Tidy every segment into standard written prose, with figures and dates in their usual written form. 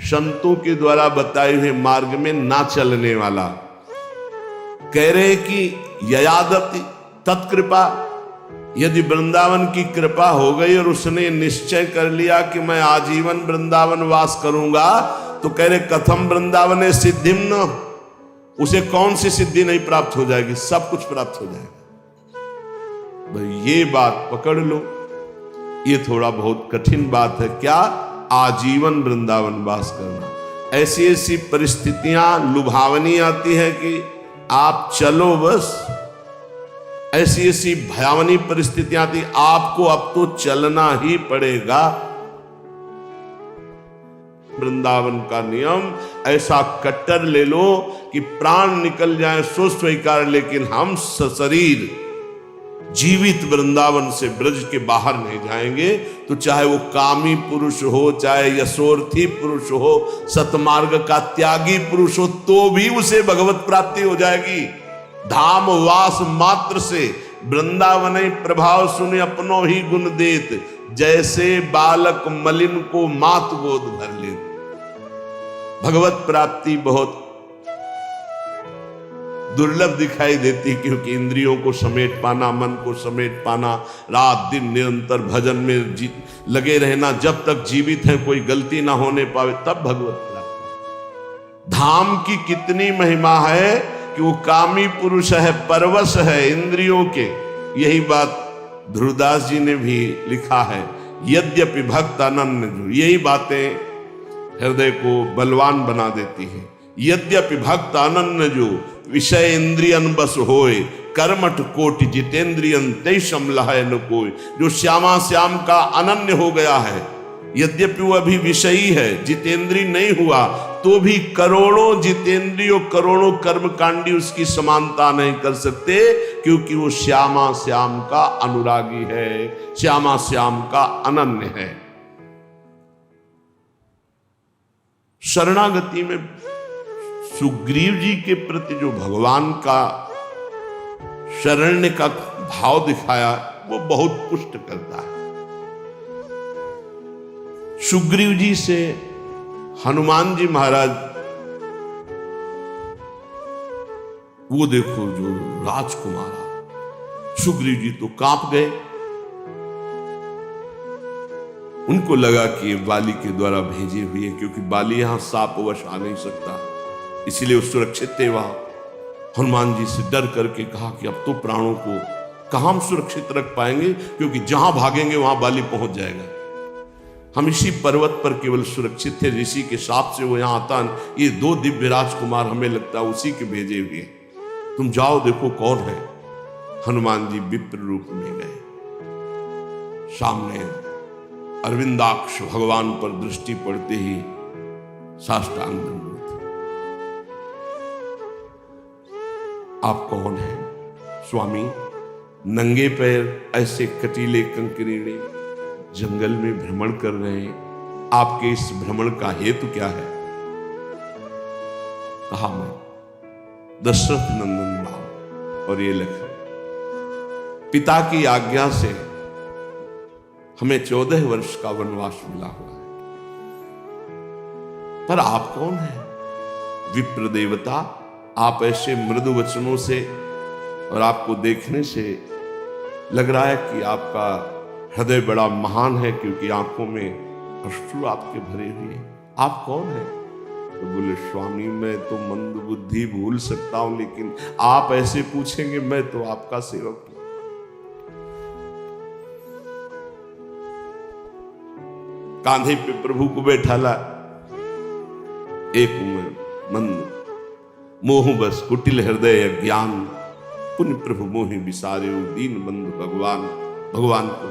संतों के द्वारा बताए हुए मार्ग में ना चलने वाला। कह रहे कि ययादति तत्कृपा, यदि वृंदावन की कृपा हो गई और उसने निश्चय कर लिया कि मैं आजीवन वृंदावन वास करूंगा, तो कह रहे कथम वृंदावन सिद्धिम न, उसे कौन सी सिद्धि नहीं प्राप्त हो जाएगी, सब कुछ प्राप्त हो जाएगा। भाई ये बात पकड़ लो, ये थोड़ा बहुत कठिन बात है। क्या? आजीवन वृंदावन वास करना। ऐसी ऐसी परिस्थितियां लुभावनी आती है कि आप चलो बस, ऐसी ऐसी भयावनी परिस्थितियां आती, आपको अब तो चलना ही पड़ेगा। वृंदावन का नियम ऐसा कट्टर ले लो कि प्राण निकल जाए सो स्वीकार, लेकिन हम शरीर जीवित वृंदावन से ब्रज के बाहर नहीं जाएंगे। तो चाहे वो कामी पुरुष हो, चाहे यशोर्थी पुरुष हो, सतमार्ग का त्यागी पुरुष हो, तो भी उसे भगवत प्राप्ति हो जाएगी। धाम वास मात्र से वृंदावन प्रभाव सुने अपनो ही गुण देत, जैसे बालक मलिन को मात गोद भर ले। भगवत प्राप्ति बहुत दुर्लभ दिखाई देती, क्योंकि इंद्रियों को समेट पाना, मन को समेट पाना, रात दिन निरंतर भजन में लगे रहना, जब तक जीवित है कोई गलती ना होने पावे, तब भगवत प्राप्ति। धाम की कितनी महिमा है कि वो कामी पुरुष है, परवश है इंद्रियों के। यही बात ध्रुवदास जी ने भी लिखा है, यद्यपि भक्त अनन्य जो, यही बातें हृदय को बलवान बना देती है। यद्यपि भक्त अनन्य जो, विषय इंद्रियन बस होए, कर्मठ कोटि जितेंद्रियन तेषम लहय न कोय। जो श्यामा श्याम का अनन्य हो गया है, यद्यपि वो अभी विषयी है, जितेंद्री नहीं हुआ, तो भी करोड़ों जितेंद्रियों, करोड़ों कर्मकांडी उसकी समानता नहीं कर सकते, क्योंकि वो श्यामा श्याम का अनुरागी है, श्यामा श्याम का अनन्य है। शरणागति में सुग्रीव जी के प्रति जो भगवान का शरण्य का भाव दिखाया, वो बहुत पुष्ट करता है। सुग्रीव जी से हनुमान जी महाराज, वो देखो जो राजकुमार, सुग्रीव जी तो कांप गए। उनको लगा कि बाली के द्वारा भेजे हुए, क्योंकि बाली यहां सापवश आ नहीं सकता, इसलिए वो सुरक्षित थे वहां। हनुमान जी से डर करके कहा कि अब तो प्राणों को कहां हम सुरक्षित रख पाएंगे, क्योंकि जहां भागेंगे वहां बाली पहुंच जाएगा। हम इसी पर्वत पर केवल सुरक्षित थे, ऋषि के साथ से वो यहां आता। ये दो दिव्य राजकुमार हमें लगता है उसी के भेजे हुए, तुम जाओ देखो कौन है। हनुमान जी विप्र रूप में गए, सामने अरविंदाक्ष भगवान पर दृष्टि पड़ते ही साष्टांग दंडवत। आप कौन हैं? स्वामी, नंगे पैर ऐसे कटीले कंकरीले जंगल में भ्रमण कर रहे हैं, आपके इस भ्रमण का हेतु क्या है? कहा मैं दशरथ नंदन राम और ये लखन, पिता की आज्ञा से हमें 14 वर्ष का वनवास मिला हुआ है। पर आप कौन हैं? विप्र देवता, आप ऐसे मृदु वचनों से और आपको देखने से लग रहा है कि आपका हृदय बड़ा महान है, क्योंकि आंखों में अश्रु आपके भरे हुए हैं। आप कौन हैं? तो बोले स्वामी, मैं तो मंद बुद्धि भूल सकता हूं, लेकिन आप ऐसे पूछेंगे, मैं तो आपका सेवक हूं। कांधे पे प्रभु को बैठाला, एक उम्र मंद मोह बस कुटिल हृदय अज्ञान, पुण्य प्रभु मोहि विसारे दीन बंधु भगवान। भगवान को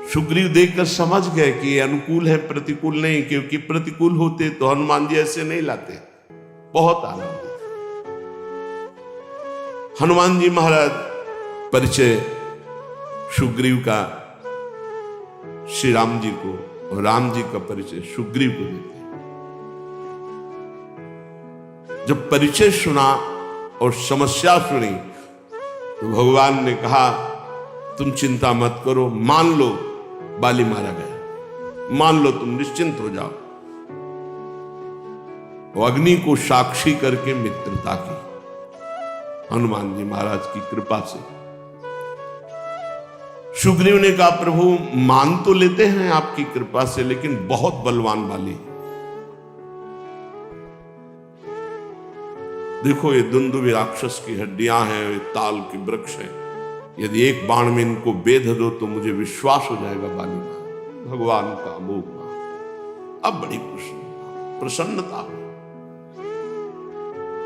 सुग्रीव देखकर समझ गए कि ये अनुकूल है, प्रतिकूल नहीं, क्योंकि प्रतिकूल होते तो हनुमान जी ऐसे नहीं लाते। बहुत आनंद। हनुमान जी महाराज परिचय सुग्रीव का श्री राम जी को, और राम जी का परिचय सुग्रीव को देते हैं। जब परिचय सुना और समस्या सुनी, तो भगवान ने कहा तुम चिंता मत करो, मान लो बाली मारा गया, मान लो, तुम निश्चिंत हो जाओ। वो अग्नि को साक्षी करके मित्रता की, हनुमान जी महाराज की कृपा से। सुग्रीव ने कहा प्रभु मान तो लेते हैं आपकी कृपा से, लेकिन बहुत बलवान वाली। देखो ये दुंदुभि राक्षस की हड्डियां हैं, ये ताल के वृक्ष हैं, यदि एक बाण में इनको बेध दो तो मुझे विश्वास हो जाएगा बाली का, भगवान का अमोघ नाम। अब बड़ी प्रसन्नता हुई।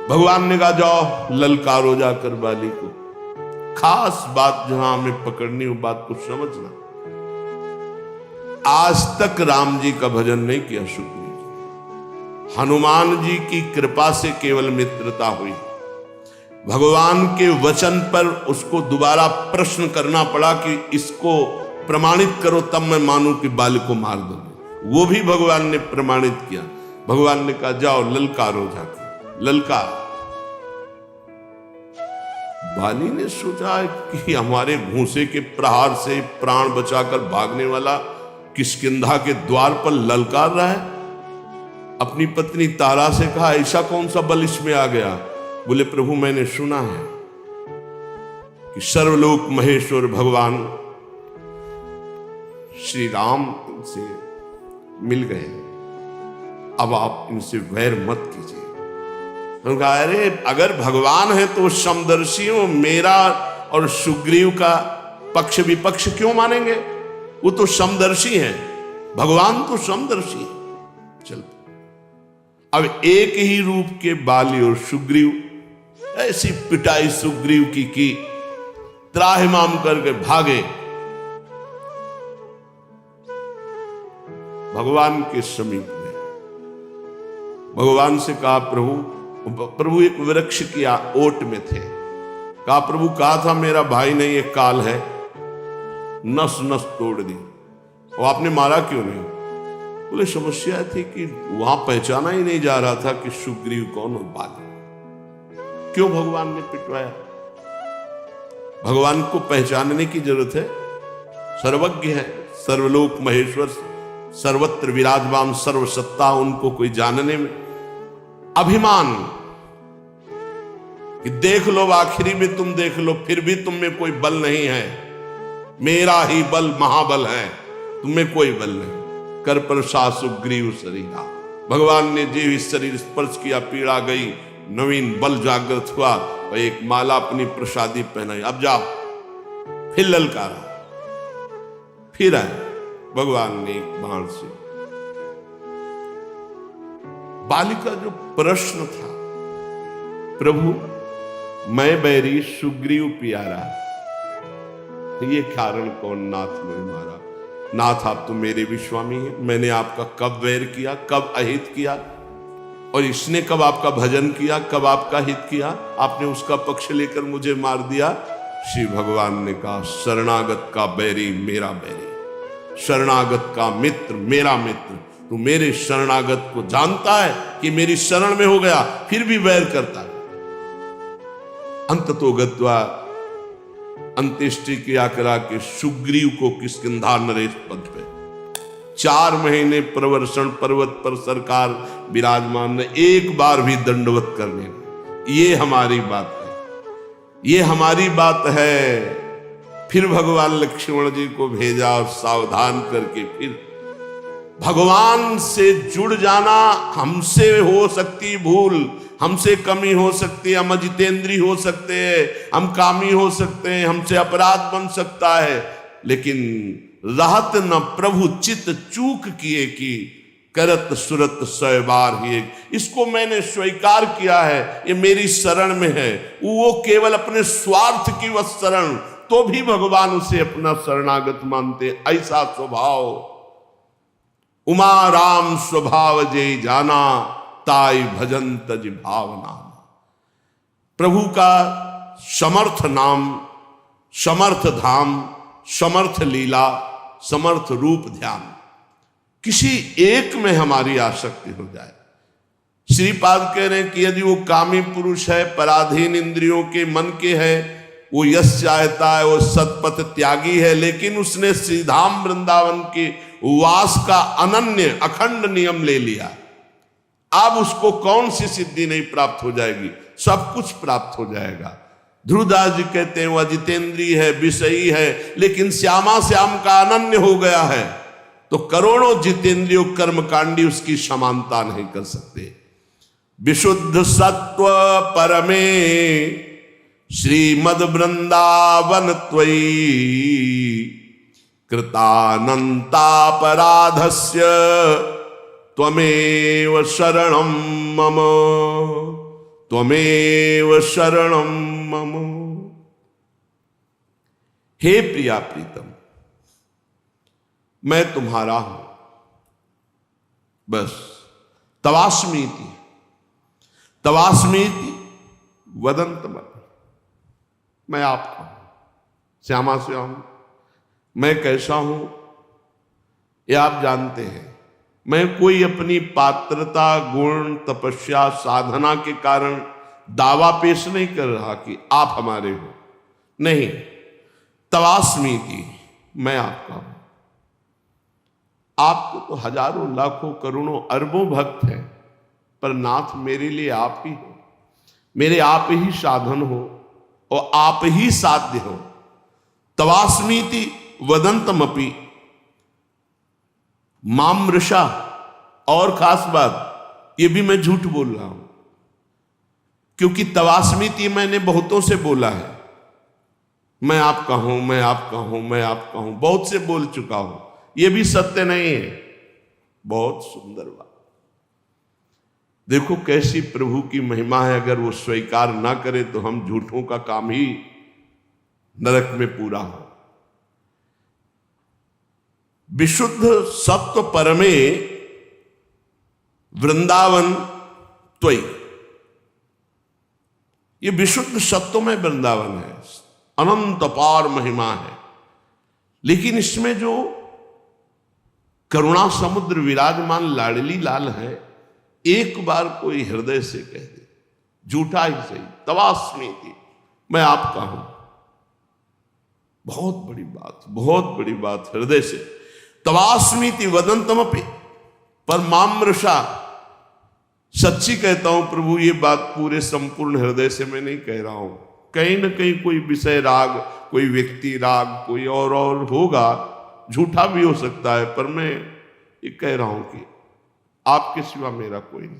भगवान ने कहा जाओ ललकारो जाकर बाली को। खास बात जहां हमें पकड़नी, वो बात को समझना। आज तक राम जी का भजन नहीं किया सुग्रीव जी, हनुमान जी की कृपा से केवल मित्रता हुई। भगवान के वचन पर उसको दोबारा प्रश्न करना पड़ा कि इसको प्रमाणित करो तब मैं मानूं कि बाली को मार दोगे। वो भी भगवान ने प्रमाणित किया। भगवान ने कहा जाओ ललकारो जाकर, ललकार। बाली ने सोचा कि हमारे घूंसे के प्रहार से प्राण बचाकर भागने वाला किष्किंधा के द्वार पर ललकार रहा है। अपनी पत्नी तारा से कहा ऐसा कौन सा बल इसमें आ गया? बोले प्रभु मैंने सुना है कि सर्वलोक महेश्वर भगवान श्री राम से मिल गए, अब आप इनसे वैर मत कीजिए। तो कहा अरे अगर भगवान है तो समदर्शियों मेरा और सुग्रीव का पक्ष विपक्ष क्यों मानेंगे? वो तो समदर्शी हैं, भगवान तो समदर्शी है। चल अब एक ही रूप के बाली और सुग्रीव, ऐसी पिटाई सुग्रीव की त्राहिमाम करके भागे। भगवान के समीप में भगवान से कहा प्रभु एक वृक्ष की ओट में थे। कहा प्रभु कहा था मेरा भाई नहीं, एक काल है, नस नस तोड़ दी, और आपने मारा क्यों नहीं? बोले समस्या थी कि वहां पहचाना ही नहीं जा रहा था कि सुग्रीव कौन और बाली। क्यों भगवान ने पिटवाया? भगवान को पहचानने की जरूरत है, सर्वज्ञ है, सर्वलोक महेश्वर, सर्वत्र विराजमान, सर्वसत्ता, उनको कोई जानने में अभिमान कि देख लो आखिरी में तुम देख लो फिर भी तुम में कोई बल नहीं है, मेरा ही बल महाबल है, तुम्हें कोई बल नहीं। कर पर सा सुग्रीव शरीरा, भगवान ने जीव शरीर स्पर्श किया, पीड़ा गई, नवीन बल जागृत हुआ और एक माला अपनी प्रसादी पहनाई। अब जाओ। फिर ललकारा, फिर आए भगवान ने एक बाण से। बाली का जो प्रश्न था प्रभु मैं बैरी सुग्रीव प्यारा, ये कारण कौन नाथ में मारा? नाथ आप तो मेरे भी स्वामी हैं, मैंने आपका कब वैर किया, कब अहित किया, और इसने कब आपका भजन किया, कब आपका हित किया? आपने उसका पक्ष लेकर मुझे मार दिया। श्री भगवान ने कहा शरणागत का बैरी मेरा बैरी, शरणागत का मित्र मेरा मित्र। तू मेरे शरणागत को जानता है कि मेरी शरण में हो गया, फिर भी वैर करता है। अंततो गत्वा अंत्येष्टि किया करा के सुग्रीव को किष्किंधा नरेश पद पे 4 महीने प्रवर्षण पर्वत पर सरकार विराजमान ने एक बार भी दंडवत करने। ये हमारी बात है, ये हमारी बात है। फिर भगवान लक्ष्मण जी को भेजा और सावधान करके फिर भगवान से जुड़ जाना। हमसे हो सकती भूल, हमसे कमी हो सकती है, हम अजितेंद्री हो सकते हैं, हम कामी हो सकते हैं, हमसे अपराध बन सकता है, लेकिन रहत न प्रभु चित चूक किए कि करत सुरत 100 बार ही। इसको मैंने स्वीकार किया है, ये मेरी शरण में है। वो केवल अपने स्वार्थ की वह शरण, तो भी भगवान उसे अपना शरणागत मानते। ऐसा स्वभाव उमा राम स्वभाव जय जाना, ताई भजन तज भावना। प्रभु का समर्थ नाम, समर्थ धाम, समर्थ लीला, समर्थ रूप ध्यान, किसी एक में हमारी आसक्ति हो जाए। श्रीपाद कह रहे हैं कि यदि वो कामी पुरुष है, पराधीन इंद्रियों के मन के है, वो यश चाहता है, वो सतपथ त्यागी है, लेकिन उसने श्रीधाम वृंदावन के वास का अनन्य अखंड नियम ले लिया, अब उसको कौन सी सिद्धि नहीं प्राप्त हो जाएगी, सब कुछ प्राप्त हो जाएगा। ध्रुवदास जी कहते हैं वह जितेंद्रिय है, विषयी है, लेकिन श्यामा श्याम का अनन्य हो गया है, तो करोड़ों जितेंद्रियों कर्मकांडी उसकी समानता नहीं कर सकते। विशुद्ध सत्व परमे श्रीमद वृंदावन त्वयि कृतानंतापराधस्य त्वमेव शरणं मम, त्वमेव शरणं मम। हे प्रिया प्रीतम, मैं तुम्हारा हूं, बस। तवास्मीति, तवास्मीति वदन्तमपि, मैं आपका हूं। श्यामा श्याम, मैं कैसा हूं ये आप जानते हैं। मैं कोई अपनी पात्रता, गुण, तपस्या, साधना के कारण दावा पेश नहीं कर रहा कि आप हमारे हो, नहीं। तवास्मीति, मैं आपका हूं। आपको तो हजारों लाखों करोड़ों अरबों भक्त हैं, पर नाथ मेरे लिए आप ही हो, मेरे आप ही साधन हो और आप ही साध्य हो। तवास्मीति वदंतमपि मामृषा, और खास बात ये भी मैं झूठ बोल रहा हूं, क्योंकि तवास्मीति मैंने बहुतों से बोला है। मैं आपका हूं, मैं आपका हूं, मैं आपका हूं, बहुत से बोल चुका हूं, ये भी सत्य नहीं है। बहुत सुंदर बात। देखो कैसी प्रभु की महिमा है, अगर वो स्वीकार ना करे तो हम झूठों का काम ही नरक में पूरा हो। विशुद्ध सत्व परमे वृंदावन त्वयि, ये विशुद्ध सत्व में वृंदावन है, अनंत अपार महिमा है। लेकिन इसमें जो करुणा समुद्र विराजमान लाडली लाल है, एक बार कोई हृदय से कह दे, झूठा ही सही, तवास्मीति, मैं आपका हूं। बहुत बड़ी बात, बहुत बड़ी बात, हृदय से। तवास्मीति वदंतमपि परमामृषा, सच्ची कहता हूं प्रभु, ये बात पूरे संपूर्ण हृदय से मैं नहीं कह रहा हूं। कहीं ना कहीं कोई विषय राग, कोई व्यक्ति राग, कोई और होगा, झूठा भी हो सकता है, पर मैं ये कह रहा हूं कि आपके सिवा मेरा कोई नहीं।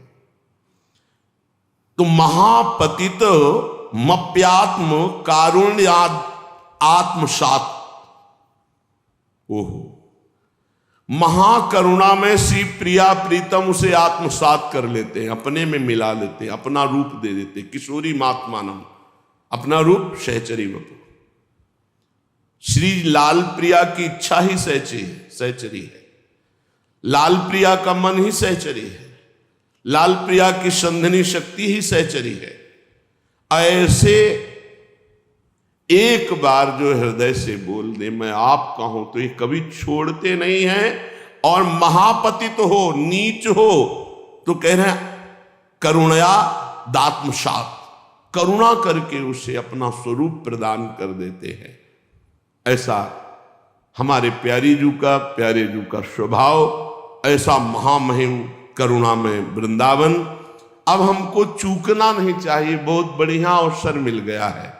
तो महापतित मप्यात्म कारुण्याद आत्मसात, ओहो, महाकरुणा में श्री प्रिया प्रीतम उसे आत्मसात कर लेते हैं, अपने में मिला लेते हैं, अपना रूप दे देते हैं। किशोरी मात्मानम, अपना रूप सहचरी वपु। श्री लाल प्रिया की इच्छा ही सहचरी है, लाल प्रिया का मन ही सहचरी है, लाल प्रिया की संधनी शक्ति ही सहचरी है। ऐसे एक बार जो हृदय से बोल दे मैं आपका हूं, तो ये कभी छोड़ते नहीं हैं। और महापतित तो हो, नीच हो, तो कह रहे हैं करुणया दात्मसात, करुणा करके उसे अपना स्वरूप प्रदान कर देते हैं। ऐसा हमारे प्यारे जू का स्वभाव, ऐसा महामहिम करुणा में वृंदावन। अब हमको चूकना नहीं चाहिए, बहुत बढ़िया अवसर मिल गया है।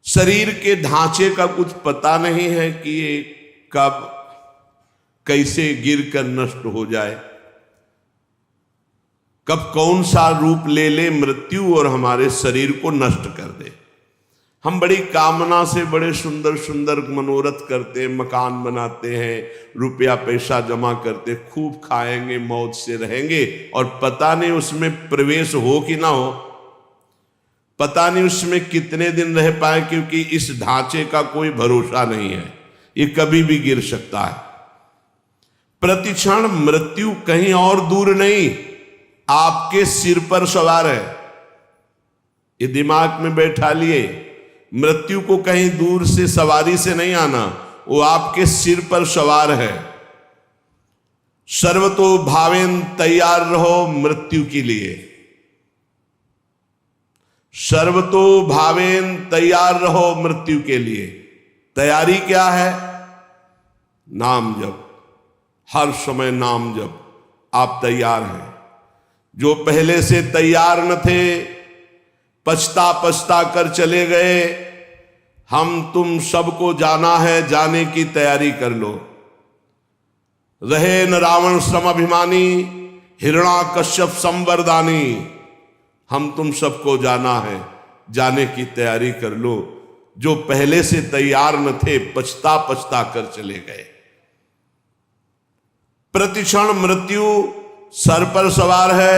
शरीर के ढांचे का कुछ पता नहीं है कि ये कब कैसे गिर कर नष्ट हो जाए, कब कौन सा रूप ले ले मृत्यु और हमारे शरीर को नष्ट कर दे। हम बड़ी कामना से बड़े सुंदर सुंदर मनोरथ करते हैं, मकान बनाते हैं, रुपया पैसा जमा करते, खूब खाएंगे, मौज से रहेंगे, और पता नहीं उसमें प्रवेश हो कि ना हो, पता नहीं उसमें कितने दिन रह पाए, क्योंकि इस ढांचे का कोई भरोसा नहीं है, ये कभी भी गिर सकता है। प्रतिक्षण मृत्यु कहीं और दूर नहीं, आपके सिर पर सवार है। ये दिमाग में बैठा लिए, मृत्यु को कहीं दूर से सवारी से नहीं आना, वो आपके सिर पर सवार है। सर्वतो भावेन तैयार रहो मृत्यु के लिए, सर्वतो भावेन तैयार रहो मृत्यु के लिए। तैयारी क्या है? नाम जप, हर समय नाम जप, आप तैयार हैं। जो पहले से तैयार न थे, पछता पछता कर चले गए, हम तुम सबको जाना है, जाने की तैयारी कर लो। रहे न रावण समभिमानी, हिरणा कश्यप संवरदानी। हम तुम सबको जाना है, जाने की तैयारी कर लो। जो पहले से तैयार न थे, पछता पछता कर चले गए। प्रतिक्षण मृत्यु सर पर सवार है,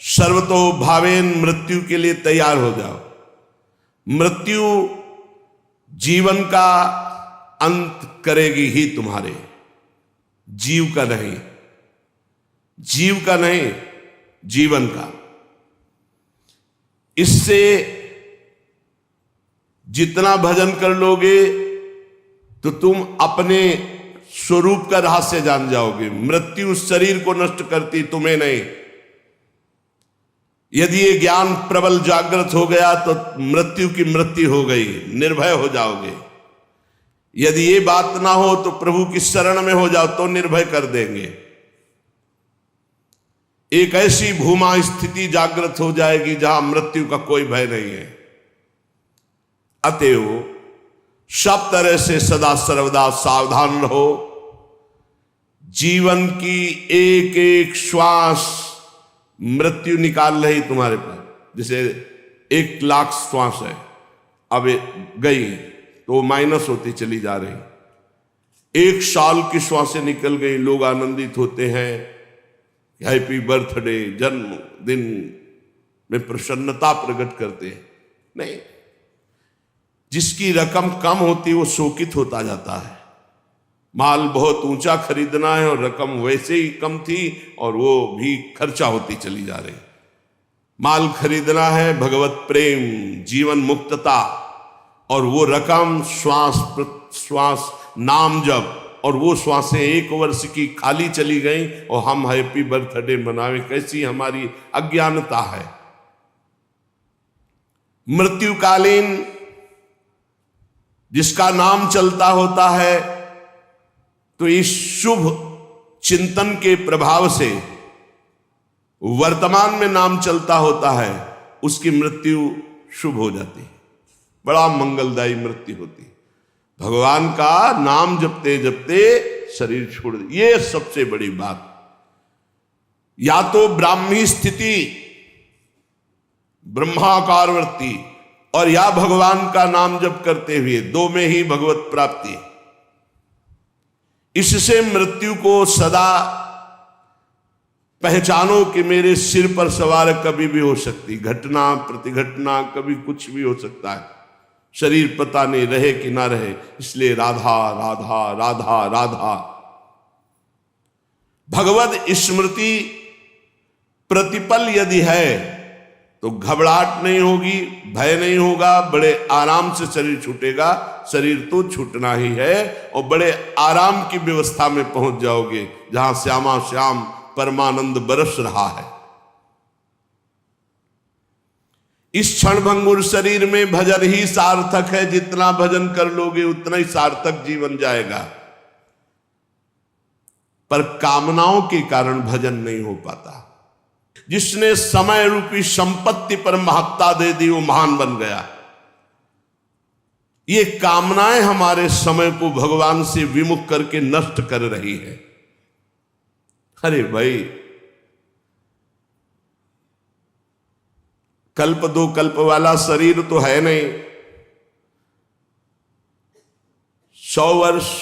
सर्वतो भावेन मृत्यु के लिए तैयार हो जाओ। मृत्यु जीवन का अंत करेगी ही तुम्हारे, जीव का नहीं, जीव का नहीं, जीवन का। इससे जितना भजन कर लोगे तो तुम अपने स्वरूप का रहस्य जान जाओगे। मृत्यु शरीर को नष्ट करती, तुम्हें नहीं। यदि ये ज्ञान प्रबल जागृत हो गया तो मृत्यु की मृत्यु हो गई, निर्भय हो जाओगे। यदि ये बात ना हो तो प्रभु की शरण में हो जाओ तो निर्भय कर देंगे। एक ऐसी भूमा स्थिति जागृत हो जाएगी जहां मृत्यु का कोई भय नहीं है। अतएव सब तरह से सदा सर्वदा सावधान रहो। जीवन की एक एक श्वास मृत्यु निकाल रही तुम्हारे पास। जैसे 1 लाख श्वास है, अब गई तो माइनस होती चली जा रही। 1 साल की श्वासें निकल गई, लोग आनंदित होते हैं, हैप्पी बर्थडे, जन्मदिन में प्रसन्नता प्रकट करते हैं। नहीं, जिसकी रकम कम होती वो शोकित होता जाता है। माल बहुत ऊंचा खरीदना है और रकम वैसे ही कम थी और वो भी खर्चा होती चली जा रही। माल खरीदना है भगवत प्रेम, जीवन मुक्तता, और वो रकम श्वास श्वास नाम जप, और वो श्वासें 1 वर्ष की खाली चली गई और हम हैप्पी बर्थडे मनावे। कैसी हमारी अज्ञानता है। मृत्युकालीन जिसका नाम चलता होता है तो इस शुभ चिंतन के प्रभाव से वर्तमान में नाम चलता होता है, उसकी मृत्यु शुभ हो जाती है, बड़ा मंगलदायी मृत्यु होती है। भगवान का नाम जपते जपते शरीर छोड़ दे, ये सबसे बड़ी बात। या तो ब्राह्मी स्थिति ब्रह्माकार वृत्ति, और या भगवान का नाम जप करते हुए, 2 में ही भगवत प्राप्ति। इससे मृत्यु को सदा पहचानो कि मेरे सिर पर सवार कभी भी हो सकती, घटना प्रतिघटना कभी कुछ भी हो सकता है। शरीर पता नहीं रहे कि ना रहे, इसलिए राधा राधा राधा राधा। भगवत स्मृति प्रतिपल यदि है तो घबराहट नहीं होगी, भय नहीं होगा, बड़े आराम से शरीर छूटेगा। शरीर तो छूटना ही है और बड़े आराम की व्यवस्था में पहुंच जाओगे जहां श्यामा श्याम परमानंद बरस रहा है। इस क्षणभंगुर शरीर में भजन ही सार्थक है। जितना भजन कर लोगे उतना ही सार्थक जीवन जाएगा। पर कामनाओं के कारण भजन नहीं हो पाता। जिसने समय रूपी संपत्ति पर महत्ता दे दी वो महान बन गया। ये कामनाएं हमारे समय को भगवान से विमुख करके नष्ट कर रही है। अरे भाई, कल्प 2 कल्प वाला शरीर तो है नहीं। 100 वर्ष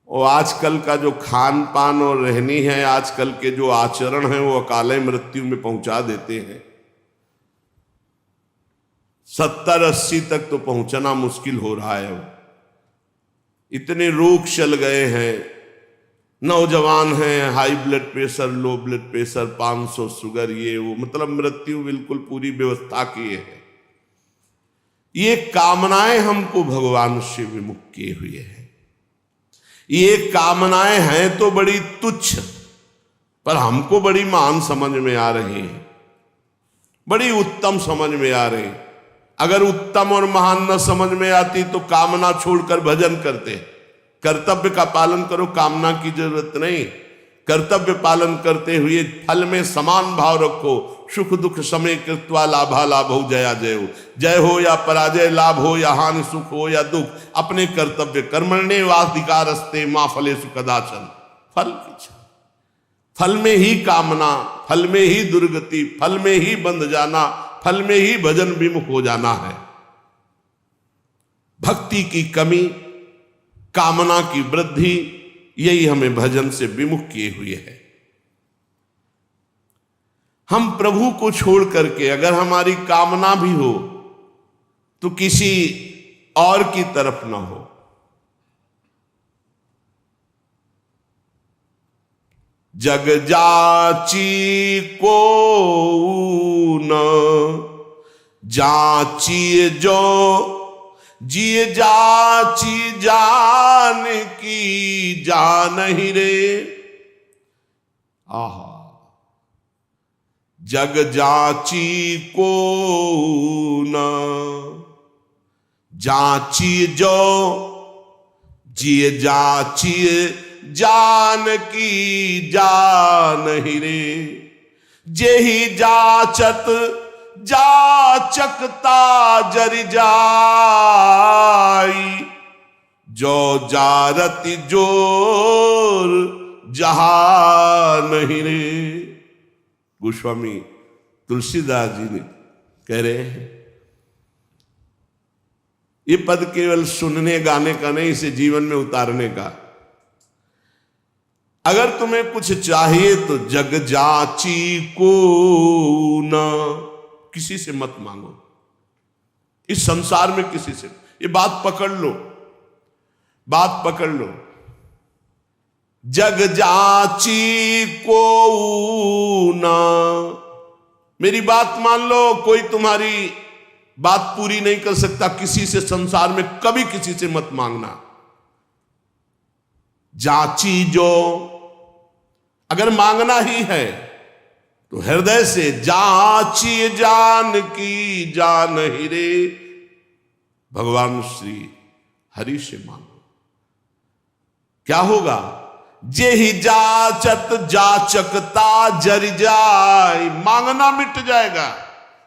और आजकल का जो खान पान और रहनी है, आजकल के जो आचरण है, वो अकाले मृत्यु में पहुंचा देते हैं। 70-80 तक तो पहुंचना मुश्किल हो रहा है। अब इतने रोग चल गए हैं, नौजवान हैं, high blood pressure, low blood pressure, 500 sugar, ये वो, मतलब मृत्यु बिल्कुल पूरी व्यवस्था की है। ये कामनाएं हमको भगवान से विमुख किए हुए हैं। ये कामनाएं हैं तो बड़ी तुच्छ, पर हमको बड़ी महान समझ में आ रही हैं, बड़ी उत्तम समझ में आ रही। अगर उत्तम और महान न समझ में आती तो कामना छोड़कर भजन करते। कर्तव्य का पालन करो, कामना की जरूरत नहीं। कर्तव्य पालन करते हुए फल में समान भाव रखो। सुख दुख समय कृत्वा लाभा लाभ हो जया जय हो, जय हो या पराजय, लाभ हो या हानि, सुख हो या दुख, अपने कर्तव्य कर्मण्येवाधिकारस्ते मां फलेषु कदाचन। फल की इच्छा, फल में ही कामना, फल में ही दुर्गति, फल में ही बंध जाना, फल में ही भजन विमुख हो जाना है। भक्ति की कमी, कामना की वृद्धि, यही हमें भजन से विमुख किए हुए है। हम प्रभु को छोड़ करके अगर हमारी कामना भी हो तो किसी और की तरफ ना हो। जग जाची को न जाची जो जिए जाची जान की जान ही रे। आहा, जग जाची को न जाची जो जिए जाची जान की जान ही रे। जेहि जाचत जाचकता जरि जाई, जो जारति जोर जहान ही रे। गोस्वामी तुलसीदास जी ने कह रहे हैं ये पद केवल सुनने गाने का नहीं, इसे जीवन में उतारने का। अगर तुम्हें कुछ चाहिए तो जग जाची को न, किसी से मत मांगो, इस संसार में किसी से। ये बात पकड़ लो, बात पकड़ लो। जग जाची को ना, मेरी बात मान लो, कोई तुम्हारी बात पूरी नहीं कर सकता किसी से संसार में, कभी किसी से मत मांगना। जाची जो, अगर मांगना ही है तो हृदय से जाची जान की जान ही रे। भगवान श्री हरि से मांगो, क्या होगा? जेहि जाचत जाचकता जरि जाय, मांगना मिट जाएगा।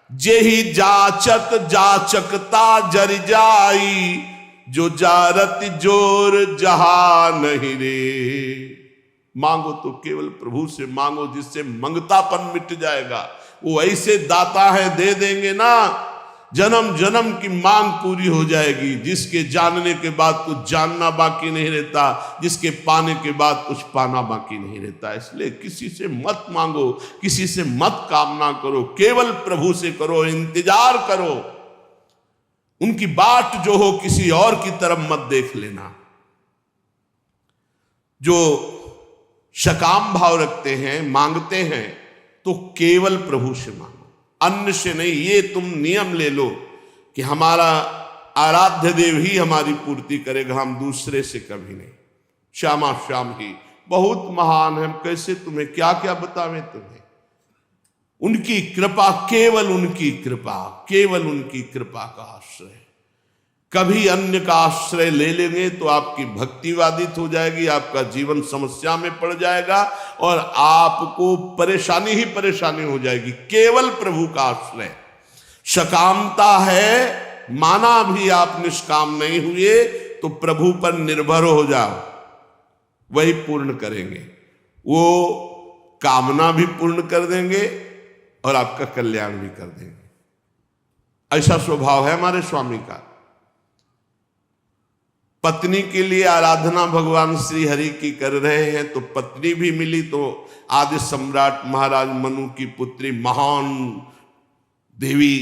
जेहि जाचत जाचकता जरि जाई, जो जारत जोर जहां नहीं रे। मांगो तो केवल प्रभु से मांगो, जिससे मंगतापन मिट जाएगा। वो ऐसे दाता है, दे देंगे ना, जन्म जन्म की मांग पूरी हो जाएगी। जिसके जानने के बाद कुछ जानना बाकी नहीं रहता, जिसके पाने के बाद कुछ पाना बाकी नहीं रहता। इसलिए किसी से मत मांगो, किसी से मत कामना करो, केवल प्रभु से करो, इंतजार करो। उनकी बाट जो हो किसी और की तरफ मत देख लेना। जो सकाम भाव रखते हैं, मांगते हैं, तो केवल प्रभु से मांगो, अन्य से नहीं। ये तुम नियम ले लो कि हमारा आराध्य देव ही हमारी पूर्ति करेगा, हम दूसरे से कभी नहीं। श्यामा श्याम ही बहुत महान है, कैसे तुम्हें क्या क्या बतावें तुम्हें। उनकी कृपा, केवल उनकी कृपा, केवल उनकी कृपा का आश्रय। कभी अन्य का आश्रय ले लेंगे तो आपकी भक्ति बाधित हो जाएगी, आपका जीवन समस्या में पड़ जाएगा और आपको परेशानी ही परेशानी हो जाएगी। केवल प्रभु का आश्रय। सकामता है, माना भी आप निष्काम नहीं हुए तो प्रभु पर निर्भर हो जाओ, वही पूर्ण करेंगे। वो कामना भी पूर्ण कर देंगे और आपका कल्याण भी कर देंगे। ऐसा स्वभाव है हमारे स्वामी का। पत्नी के लिए आराधना भगवान श्री हरि की कर रहे हैं तो पत्नी भी मिली, तो आदि सम्राट महाराज मनु की पुत्री महान देवी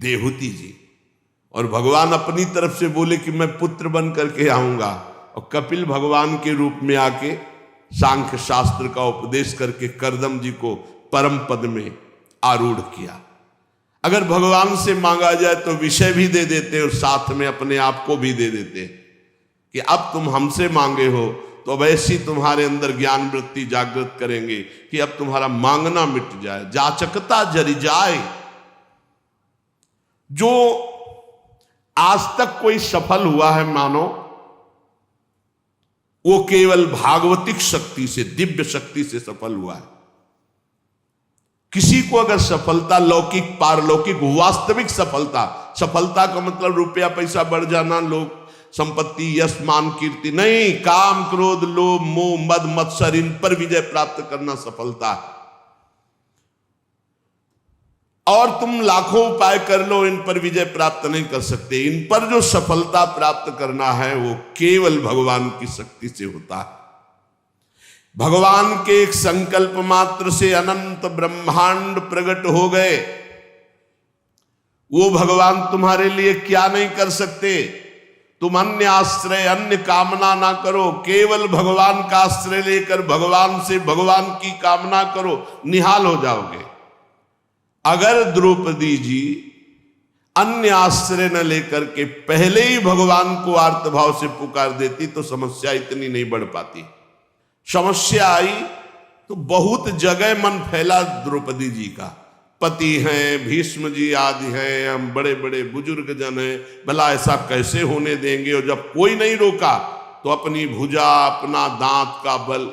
देहूति जी, और भगवान अपनी तरफ से बोले कि मैं पुत्र बन करके आऊंगा, और कपिल भगवान के रूप में आके सांख्य शास्त्र का उपदेश करके करदम जी को परम पद में आरूढ़ किया। अगर भगवान से मांगा जाए तो विषय भी दे देते और साथ में अपने आप को भी दे देते कि अब तुम हमसे मांगे हो तो अब ऐसी तुम्हारे अंदर ज्ञान वृत्ति जागृत करेंगे कि अब तुम्हारा मांगना मिट जाए। जाचकता जरि जाए। जो आज तक कोई सफल हुआ है, मानो वो केवल भागवतिक शक्ति से, दिव्य शक्ति से सफल हुआ है। किसी को अगर सफलता लौकिक, पारलौकिक, वास्तविक सफलता का मतलब रुपया पैसा बढ़ जाना, लोग संपत्ति, यश, मान, कीर्ति नहीं। काम, क्रोध, लोभ, मोह, मद, मत्सर, इन पर विजय प्राप्त करना सफलता है। और तुम लाखों उपाय कर लो, इन पर विजय प्राप्त नहीं कर सकते। इन पर जो सफलता प्राप्त करना है वो केवल भगवान की शक्ति से होता है। भगवान के एक संकल्प मात्र से अनंत ब्रह्मांड प्रकट हो गए। वो भगवान तुम्हारे लिए क्या नहीं कर सकते। तुम अन्य आश्रय, अन्य कामना ना करो, केवल भगवान का आश्रय लेकर भगवान से भगवान की कामना करो, निहाल हो जाओगे। अगर द्रौपदी जी अन्य आश्रय न लेकर के पहले ही भगवान को आर्तभाव से पुकार देती तो समस्या इतनी नहीं बढ़ पाती। समस्या आई तो बहुत जगह मन फैला द्रौपदी जी का। पति हैं, भीष्म जी आदि हैं, हम बड़े बड़े बुजुर्ग जन हैं, भला ऐसा कैसे होने देंगे। और जब कोई नहीं रोका तो अपनी भुजा, अपना दांत का बल,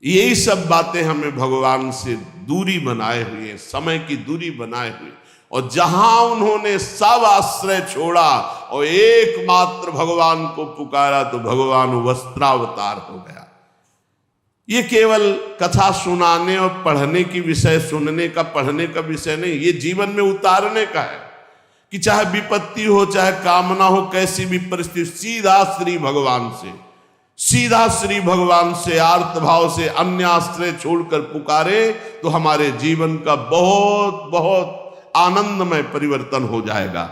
यही सब बातें हमें भगवान से दूरी बनाए हुए, समय की दूरी बनाए हुए। और जहां उन्होंने सब आश्रय छोड़ा और एकमात्र भगवान को पुकारा तो भगवान वस्त्रावतार हो गया। ये केवल कथा सुनाने और पढ़ने की विषय, सुनने का, पढ़ने का विषय नहीं, ये जीवन में उतारने का है कि चाहे विपत्ति हो, चाहे कामना हो, कैसी भी परिस्थिति, सीधा श्री भगवान से आर्त भाव से अन्य आश्रय छोड़कर पुकारे तो हमारे जीवन का बहुत बहुत आनंदमय परिवर्तन हो जाएगा।